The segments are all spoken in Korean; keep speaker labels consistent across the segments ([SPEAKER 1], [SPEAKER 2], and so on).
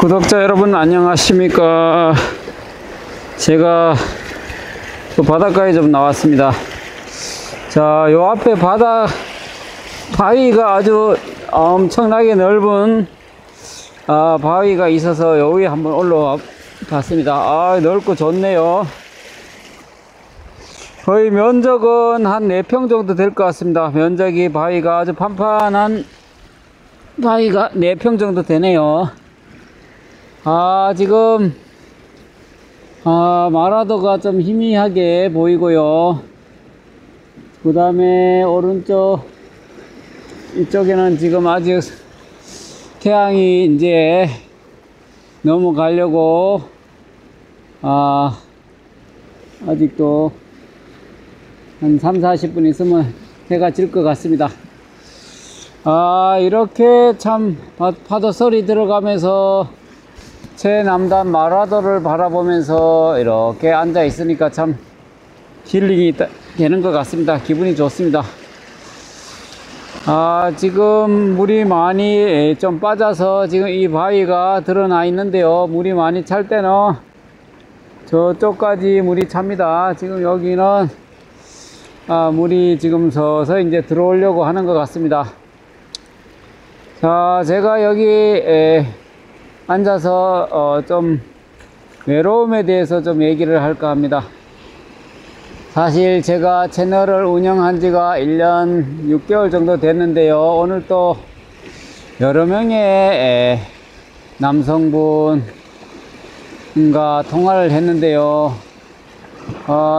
[SPEAKER 1] 구독자 여러분 안녕하십니까. 제가 또 바닷가에 좀 나왔습니다. 자, 요 앞에 바위가 아주 엄청나게 넓은 바위가 있어서 여기 한번 올라와 봤습니다. 넓고 좋네요. 거의 면적은 한 4평 정도 될 것 같습니다. 면적이 바위가 아주 판판한 바위가 4평 정도 되네요. 지금 마라도가 좀 희미하게 보이고요. 그 다음에 오른쪽 이쪽에는 지금 아직 태양이 이제 넘어가려고 아직도 한 30-40분 있으면 해가 질 것 같습니다. 이렇게 참 파도 소리 들어가면서 최남단 마라도를 바라보면서 이렇게 앉아 있으니까 참 힐링이 되는 것 같습니다. 기분이 좋습니다. 지금 물이 많이 좀 빠져서 지금 이 바위가 드러나 있는데요. 물이 많이 찰 때는 저쪽까지 물이 찹니다. 지금 여기는 물이 지금 서서히 이제 들어오려고 하는 것 같습니다. 자, 제가 여기 앉아서 좀 외로움에 대해서 좀 얘기를 할까 합니다. 사실 제가 채널을 운영한 지가 1년 6개월 정도 됐는데요. 오늘 또 여러 명의 남성분과 통화를 했는데요.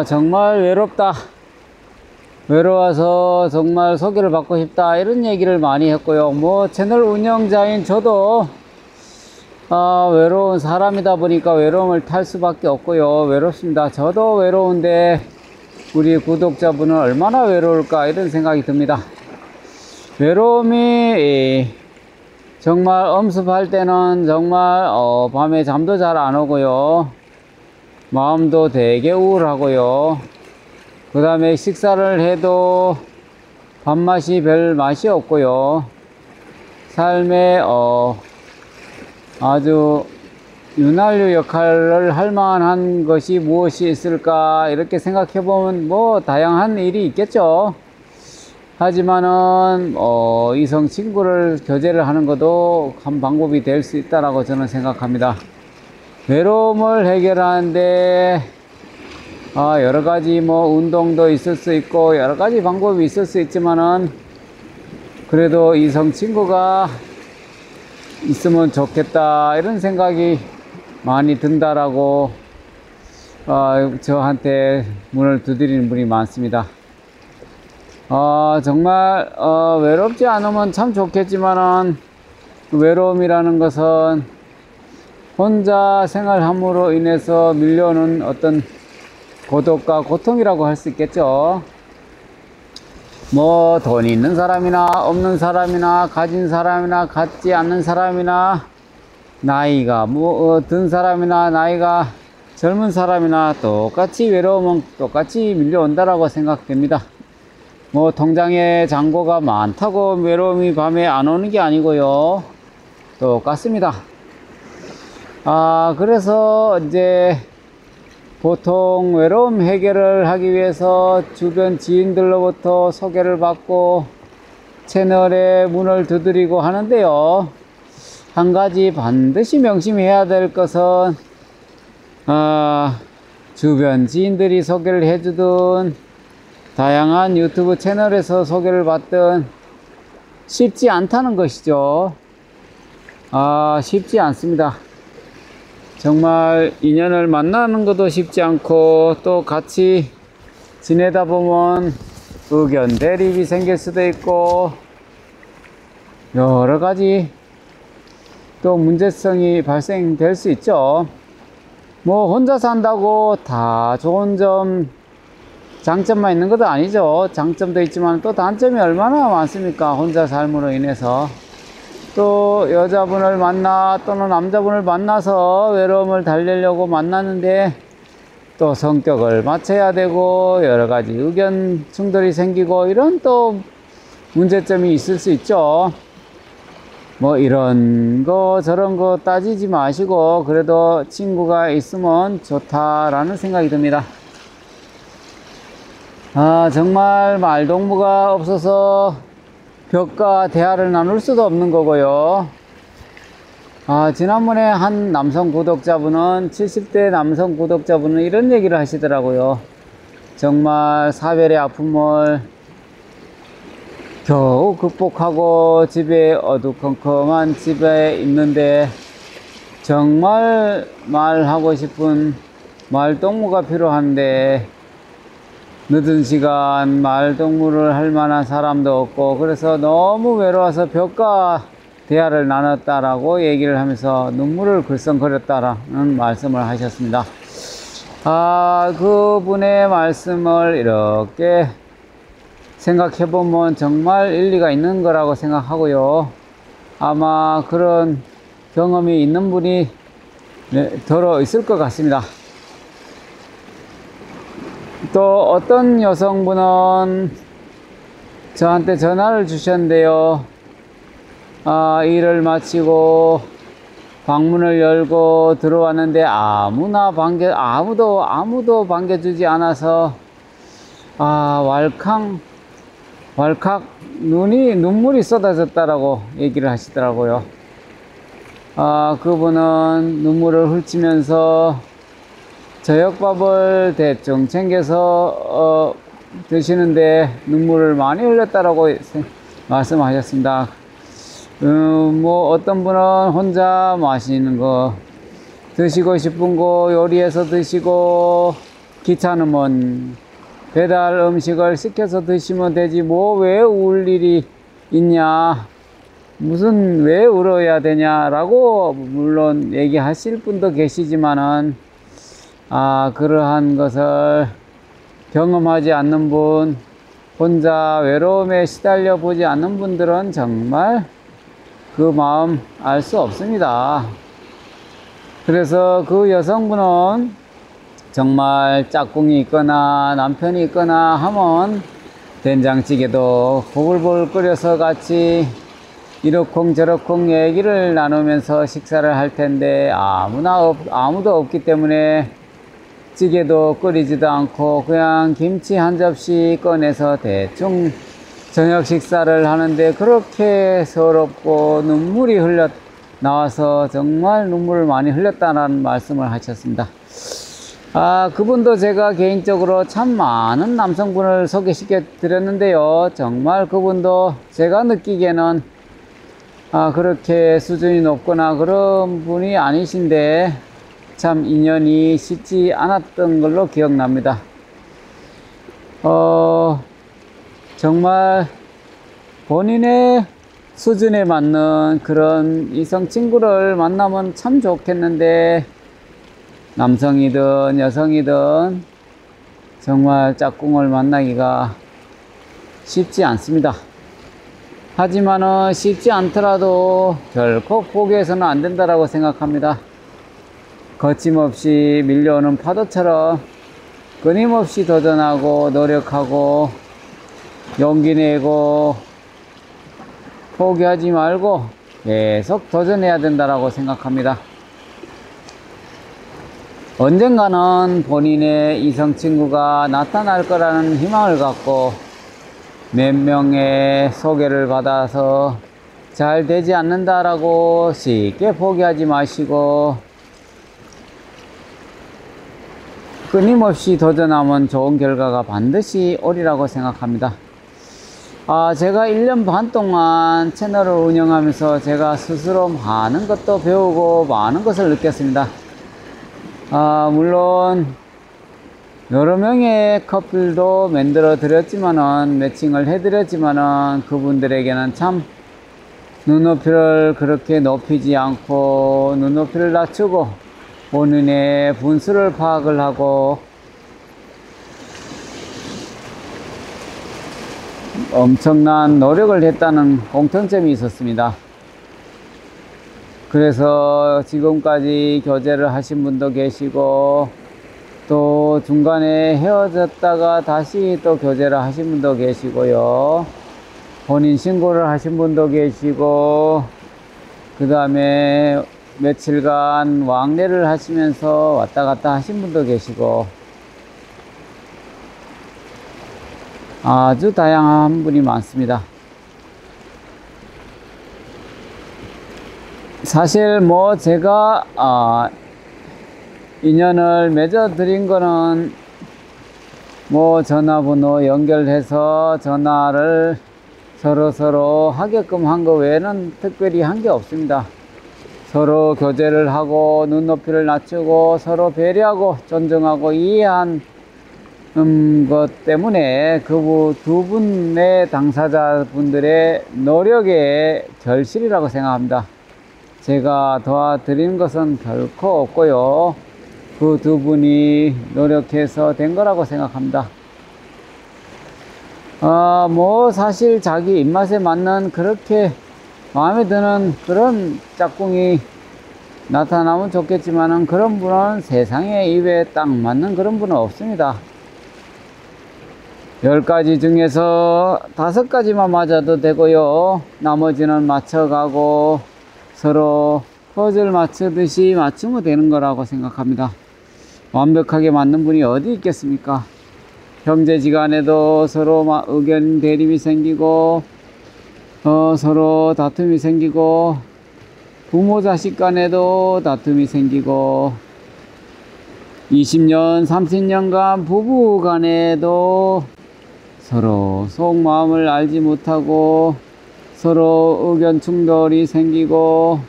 [SPEAKER 1] 정말 외롭다, 외로워서 정말 소개를 받고 싶다, 이런 얘기를 많이 했고요. 뭐 채널 운영자인 저도 외로운 사람이다 보니까 외로움을 탈 수밖에 없고요. 외롭습니다. 저도 외로운데 우리 구독자분은 얼마나 외로울까, 이런 생각이 듭니다. 외로움이 정말 엄습할 때는 정말 밤에 잠도 잘 안 오고요. 마음도 되게 우울하고요. 그 다음에 식사를 해도 밥맛이 별 맛이 없고요. 삶에 아주 윤활유 역할을 할 만한 것이 무엇이 있을까, 이렇게 생각해 보면 뭐 다양한 일이 있겠죠. 하지만은 이성 친구를 교제를 하는 것도 한 방법이 될 수 있다라고 저는 생각합니다. 외로움을 해결하는데 여러 가지 뭐 운동도 있을 수 있고 여러 가지 방법이 있을 수 있지만은 그래도 이성 친구가 있으면 좋겠다, 이런 생각이 많이 든다라고 저한테 문을 두드리는 분이 많습니다. 정말 외롭지 않으면 참 좋겠지만은 외로움이라는 것은 혼자 생활함으로 인해서 밀려오는 어떤 고독과 고통이라고 할 수 있겠죠. 뭐 돈이 있는 사람이나 없는 사람이나 가진 사람이나 갖지 않는 사람이나 나이가 든 사람이나 나이가 젊은 사람이나 똑같이 외로움은 똑같이 밀려온다라고 생각됩니다. 뭐 통장에 잔고가 많다고 외로움이 밤에 안 오는 게 아니고요. 똑같습니다. 그래서 이제 보통 외로움 해결을 하기 위해서 주변 지인들로부터 소개를 받고 채널에 문을 두드리고 하는데요. 한 가지 반드시 명심해야 될 것은 주변 지인들이 소개를 해주든 다양한 유튜브 채널에서 소개를 받든 쉽지 않다는 것이죠. 쉽지 않습니다. 정말 인연을 만나는 것도 쉽지 않고 또 같이 지내다 보면 의견 대립이 생길 수도 있고 여러 가지 또 문제성이 발생될 수 있죠. 뭐 혼자 산다고 다 좋은 점, 장점만 있는 것도 아니죠. 장점도 있지만 또 단점이 얼마나 많습니까? 혼자 삶으로 인해서 또 여자분을 만나 또는 남자분을 만나서 외로움을 달래려고 만났는데 또 성격을 맞춰야 되고 여러 가지 의견 충돌이 생기고 이런 또 문제점이 있을 수 있죠. 뭐 이런 거 저런 거 따지지 마시고 그래도 친구가 있으면 좋다라는 생각이 듭니다. 정말 말동무가 없어서 벽과 대화를 나눌 수도 없는 거고요. 지난번에 한 남성 구독자분은 70대 남성 구독자분은 이런 얘기를 하시더라고요. 정말 사별의 아픔을 겨우 극복하고 집에 어두컴컴한 집에 있는데 정말 말하고 싶은 말동무가 필요한데 늦은 시간 말동무를 할 만한 사람도 없고 그래서 너무 외로워서 벽과 대화를 나눴다라고 얘기를 하면서 눈물을 글썽거렸다라는 말씀을 하셨습니다. 그분의 말씀을 이렇게 생각해보면 정말 일리가 있는 거라고 생각하고요. 아마 그런 경험이 있는 분이 더러 있을 것 같습니다. 또 어떤 여성분은 저한테 전화를 주셨는데요. 일을 마치고 방문을 열고 들어왔는데 아무도 반겨주지 않아서 왈칵 눈물이 쏟아졌다라고 얘기를 하시더라고요. 그분은 눈물을 훑으면서 저녁밥을 대충 챙겨서 드시는데 눈물을 많이 흘렸다라고 말씀하셨습니다. 뭐 어떤 분은 혼자 맛있는 거 드시고 싶은 거 요리해서 드시고 귀찮으면 배달 음식을 시켜서 드시면 되지 뭐 왜 울 일이 있냐 왜 울어야 되냐라고 물론 얘기하실 분도 계시지만은 그러한 것을 경험하지 않는 분, 혼자 외로움에 시달려 보지 않는 분들은 정말 그 마음 알 수 없습니다. 그래서 그 여성분은 정말 짝꿍이 있거나 남편이 있거나 하면 된장찌개도 보글보글 끓여서 같이 이러쿵저러쿵 얘기를 나누면서 식사를 할 텐데 아무도 없기 때문에 찌개도 끓이지도 않고 그냥 김치 한 접시 꺼내서 대충 저녁 식사를 하는데 그렇게 서럽고 눈물이 나와서 정말 눈물을 많이 흘렸다는 말씀을 하셨습니다. 그분도 제가 개인적으로 참 많은 남성분을 소개시켜 드렸는데요. 정말 그분도 제가 느끼기에는 그렇게 수준이 높거나 그런 분이 아니신데 참 인연이 쉽지 않았던 걸로 기억납니다. 정말 본인의 수준에 맞는 그런 이성 친구를 만나면 참 좋겠는데 남성이든 여성이든 정말 짝꿍을 만나기가 쉽지 않습니다. 하지만은 쉽지 않더라도 결코 포기해서는 안 된다라고 생각합니다. 거침없이 밀려오는 파도처럼 끊임없이 도전하고 노력하고 용기 내고 포기하지 말고 계속 도전해야 된다라고 생각합니다. 언젠가는 본인의 이성 친구가 나타날 거라는 희망을 갖고 몇 명의 소개를 받아서 잘 되지 않는다라고 쉽게 포기하지 마시고 끊임없이 도전하면 좋은 결과가 반드시 오리라고 생각합니다. 제가 1년 반 동안 채널을 운영하면서 제가 스스로 많은 것도 배우고 많은 것을 느꼈습니다. 물론 여러 명의 커플도 만들어 드렸지만은 매칭을 해 드렸지만은 그분들에게는 참 눈높이를 그렇게 높이지 않고 눈높이를 낮추고 본인의 분수를 파악을 하고 엄청난 노력을 했다는 공통점이 있었습니다. 그래서 지금까지 교제를 하신 분도 계시고 또 중간에 헤어졌다가 다시 또 교제를 하신 분도 계시고요. 본인 신고를 하신 분도 계시고 그 다음에 며칠간 왕래를 하시면서 왔다 갔다 하신 분도 계시고, 아주 다양한 분이 많습니다. 사실 뭐 제가 인연을 맺어 드린 거는 뭐 전화번호 연결해서 전화를 서로 하게끔 한 거 외에는 특별히 한 게 없습니다. 서로 교제를 하고 눈높이를 낮추고 서로 배려하고 존중하고 이해한 것 때문에 그 두 분의 당사자분들의 노력의 결실이라고 생각합니다. 제가 도와드리는 것은 결코 없고요. 그 두 분이 노력해서 된 거라고 생각합니다. 뭐 사실 자기 입맛에 맞는 그렇게 마음에 드는 그런 짝꿍이 나타나면 좋겠지만은 그런 분은 세상에 입에 딱 맞는 그런 분은 없습니다. 10가지 중에서 5가지만 맞아도 되고요. 나머지는 맞춰가고 서로 퍼즐 맞추듯이 맞추면 되는 거라고 생각합니다. 완벽하게 맞는 분이 어디 있겠습니까? 형제지간에도 서로 의견 대립이 생기고 서로 다툼이 생기고 부모 자식 간에도 다툼이 생기고 20년 30년간 부부 간에도 서로 속마음을 알지 못하고 서로 의견 충돌이 생기고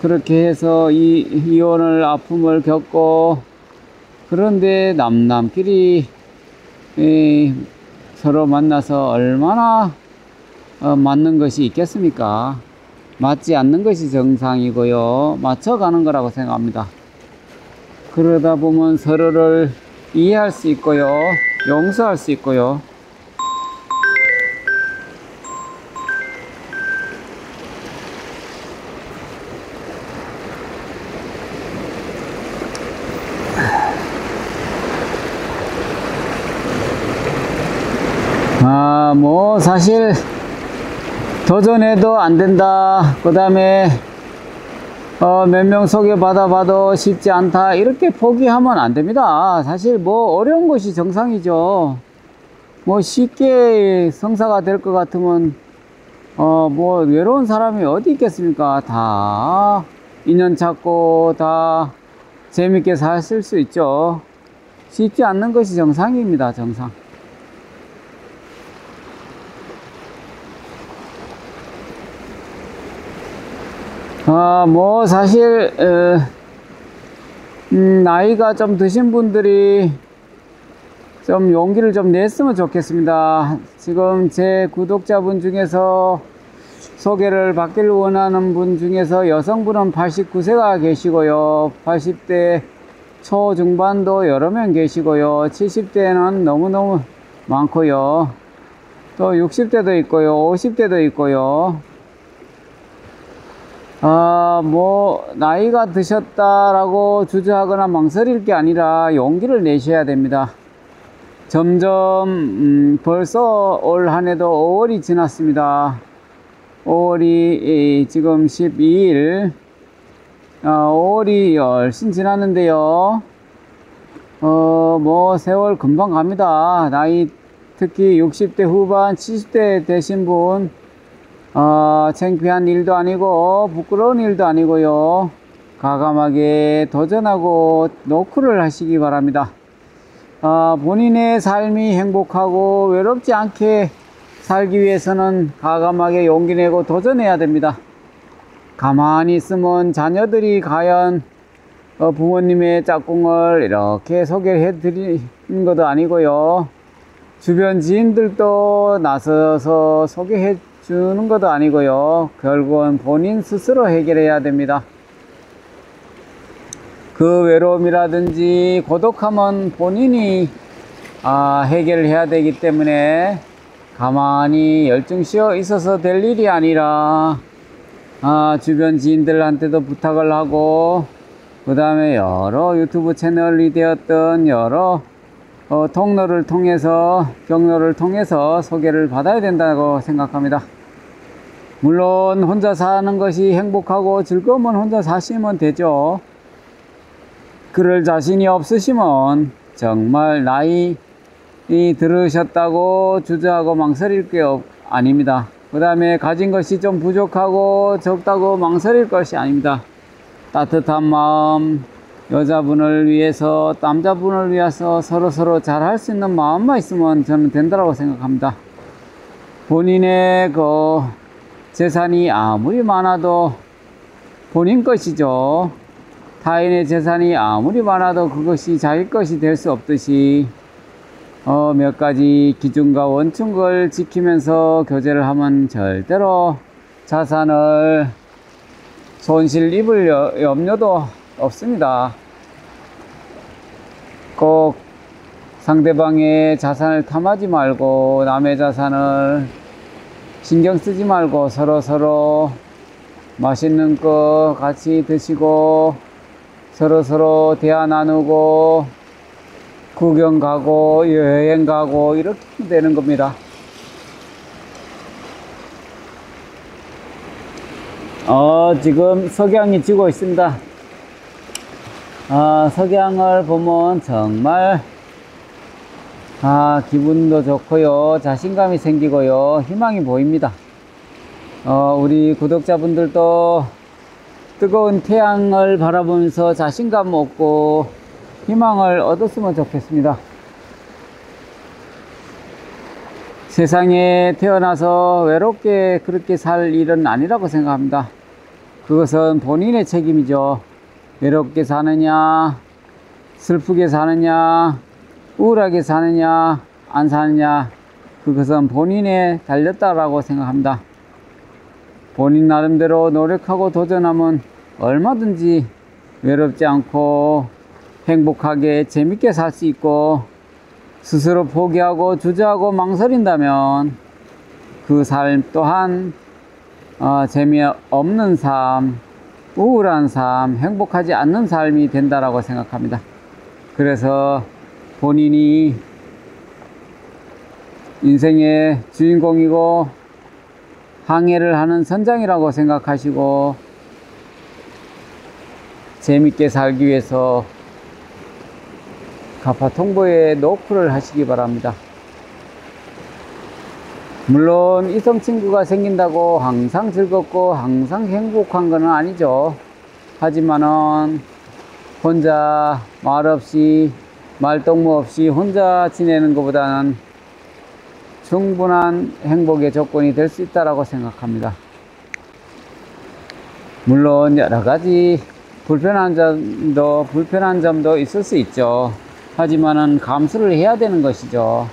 [SPEAKER 1] 그렇게 해서 이혼을 아픔을 겪고, 그런데 남끼리 서로 만나서 얼마나 맞는 것이 있겠습니까? 맞지 않는 것이 정상이고요. 맞춰가는 거라고 생각합니다. 그러다 보면 서로를 이해할 수 있고요. 용서할 수 있고요. 뭐 사실 도전해도 안 된다, 그 다음에 몇 명 소개받아 봐도 쉽지 않다, 이렇게 포기하면 안 됩니다. 사실 뭐 어려운 것이 정상이죠. 뭐 쉽게 성사가 될 것 같으면 뭐 외로운 사람이 어디 있겠습니까? 다 인연 찾고 다 재밌게 사실 수 있죠. 쉽지 않는 것이 정상입니다. 정상. 뭐 사실 나이가 좀 드신 분들이 좀 용기를 좀 냈으면 좋겠습니다. 지금 제 구독자분 중에서 소개를 받기를 원하는 분 중에서 여성분은 89세가 계시고요, 80대 초중반도 여러 명 계시고요, 70대는 너무너무 많고요, 또 60대도 있고요, 50대도 있고요. 뭐 나이가 드셨다라고 주저하거나 망설일 게 아니라 용기를 내셔야 됩니다. 점점 벌써 올 한해도 5월이 지났습니다. 5월이 지금 12일, 5월이 훨씬 지났는데요. 뭐 세월 금방 갑니다. 나이 특히 60대 후반 70대 되신 분, 창피한 일도 아니고 부끄러운 일도 아니고요. 과감하게 도전하고 노크를 하시기 바랍니다. 본인의 삶이 행복하고 외롭지 않게 살기 위해서는 과감하게 용기 내고 도전해야 됩니다. 가만히 있으면 자녀들이 과연 부모님의 짝꿍을 이렇게 소개해 드리는 것도 아니고요, 주변 지인들도 나서서 소개해 주는 것도 아니고요, 결국은 본인 스스로 해결해야 됩니다. 그 외로움이라든지 고독함은 본인이 해결해야 되기 때문에 가만히 열중 쉬어 있어서 될 일이 아니라 주변 지인들한테도 부탁을 하고, 그 다음에 여러 유튜브 채널이 되었던 여러 통로를 통해서 경로를 통해서 소개를 받아야 된다고 생각합니다. 물론 혼자 사는 것이 행복하고 즐거우면 혼자 사시면 되죠. 그럴 자신이 없으시면 정말 나이 들으셨다고 주저하고 망설일 게 아닙니다. 그 다음에 가진 것이 좀 부족하고 적다고 망설일 것이 아닙니다. 따뜻한 마음, 여자분을 위해서, 남자분을 위해서 서로 잘할 수 있는 마음만 있으면 저는 된다고 생각합니다. 본인의 그 재산이 아무리 많아도 본인 것이죠. 타인의 재산이 아무리 많아도 그것이 자기 것이 될 수 없듯이 몇 가지 기준과 원칙을 지키면서 교제를 하면 절대로 자산을 손실 입을 염려도 없습니다. 꼭 상대방의 자산을 탐하지 말고 남의 자산을 신경 쓰지 말고 서로 맛있는 거 같이 드시고 서로 대화 나누고 구경 가고 여행 가고 이렇게 되는 겁니다. 지금 석양이 지고 있습니다. 석양을 보면 정말 기분도 좋고요, 자신감이 생기고요, 희망이 보입니다. 우리 구독자분들도 뜨거운 태양을 바라보면서 자신감 얻고 희망을 얻었으면 좋겠습니다. 세상에 태어나서 외롭게 그렇게 살 일은 아니라고 생각합니다. 그것은 본인의 책임이죠. 외롭게 사느냐, 슬프게 사느냐, 우울하게 사느냐, 안 사느냐, 그것은 본인에 달렸다라고 생각합니다. 본인 나름대로 노력하고 도전하면 얼마든지 외롭지 않고 행복하게 재밌게 살 수 있고, 스스로 포기하고 주저하고 망설인다면 그 삶 또한 재미없는 삶, 우울한 삶, 행복하지 않는 삶이 된다라고 생각합니다. 그래서 본인이 인생의 주인공이고 항해를 하는 선장이라고 생각하시고 재밌게 살기 위해서 가파통보에 노크를 하시기 바랍니다. 물론 이성 친구가 생긴다고 항상 즐겁고 항상 행복한 건 아니죠. 하지만은 혼자 말없이 말동무 없이 혼자 지내는 것보다는 충분한 행복의 조건이 될 수 있다고 생각합니다. 물론 여러 가지 불편한 점도 있을 수 있죠. 하지만은 감수를 해야 되는 것이죠.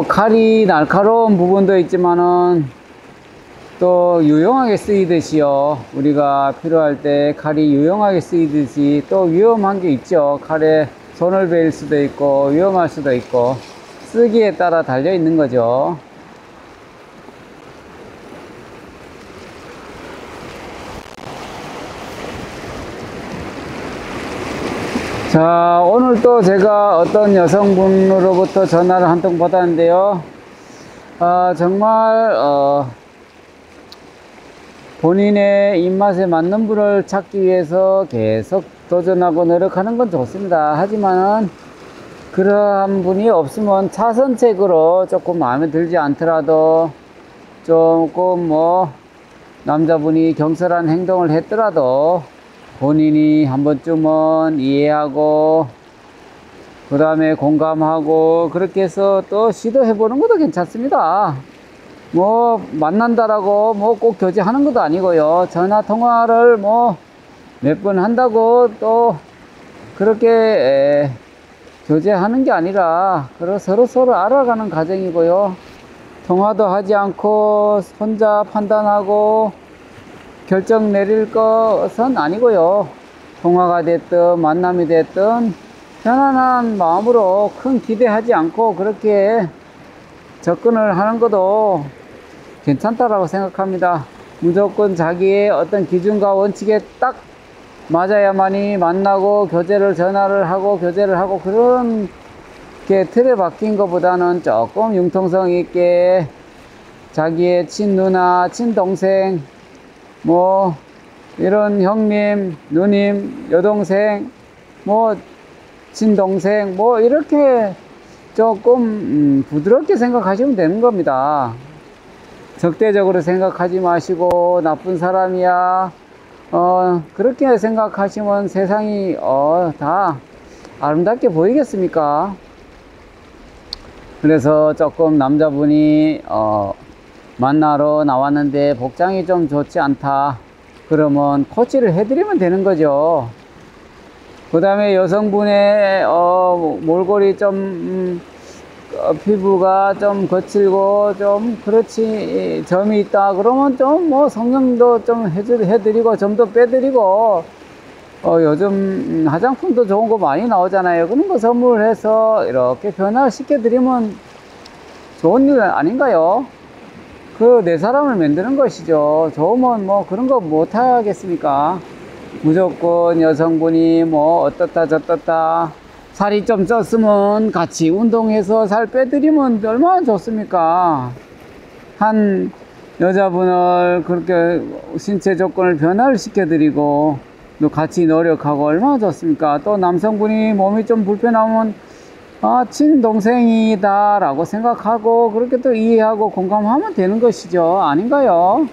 [SPEAKER 1] 칼이 날카로운 부분도 있지만은 또 유용하게 쓰이듯이요, 우리가 필요할 때 칼이 유용하게 쓰이듯이 또 위험한 게 있죠. 칼에 손을 베일 수도 있고 위험할 수도 있고 쓰기에 따라 달려 있는 거죠. 자, 오늘 또 제가 어떤 여성분으로부터 전화를 한 통 받았는데요. 정말 본인의 입맛에 맞는 분을 찾기 위해서 계속 도전하고 노력하는 건 좋습니다. 하지만은 그러한 분이 없으면 차선책으로 조금 마음에 들지 않더라도 조금 남자분이 경솔한 행동을 했더라도 본인이 한 번쯤은 이해하고 그 다음에 공감하고 그렇게 해서 또 시도해 보는 것도 괜찮습니다. 만난다라고 꼭 교제하는 것도 아니고요, 전화 통화를 몇 번 한다고 또 그렇게 교제하는 게 아니라 서로 알아가는 과정이고요, 통화도 하지 않고 혼자 판단하고 결정 내릴 것은 아니고요, 통화가 됐든 만남이 됐든 편안한 마음으로 큰 기대하지 않고 그렇게 접근을 하는 것도 괜찮다라고 생각합니다. 무조건 자기의 어떤 기준과 원칙에 딱 맞아야만이 만나고 전화를 하고 교제를 하고 그런 게 틀에 박힌 것보다는 조금 융통성 있게 자기의 친누나, 친동생, 뭐 이런 형님, 누님, 여동생, 뭐 친동생, 뭐 이렇게 조금 부드럽게 생각하시면 되는 겁니다. 적대적으로 생각하지 마시고 나쁜 사람이야 그렇게 생각하시면 세상이 다 아름답게 보이겠습니까? 그래서 조금 남자분이 만나러 나왔는데 복장이 좀 좋지 않다 그러면 코치를 해드리면 되는 거죠. 그 다음에 여성분의 몰골이 좀 피부가 좀 거칠고 좀 그렇지 점이 있다 그러면 좀 뭐 성형도 좀 해드리고 점도 빼드리고 요즘 화장품도 좋은 거 많이 나오잖아요. 그런 거 선물해서 이렇게 변화시켜 드리면 좋은 일 아닌가요? 그 내 사람을 만드는 것이죠. 좋으면 뭐 그런 거 못 하겠습니까? 무조건 여성분이 뭐 어떻다 저떻다 살이 좀 쪘으면 같이 운동해서 살 빼드리면 얼마나 좋습니까? 한 여자분을 그렇게 신체 조건을 변화를 시켜드리고 또 같이 노력하고 얼마나 좋습니까? 또 남성분이 몸이 좀 불편하면 친동생이다 라고 생각하고 그렇게 또 이해하고 공감하면 되는 것이죠. 아닌가요?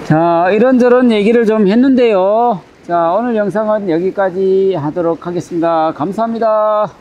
[SPEAKER 1] 자, 이런저런 얘기를 좀 했는데요. 자, 오늘 영상은 여기까지 하도록 하겠습니다. 감사합니다.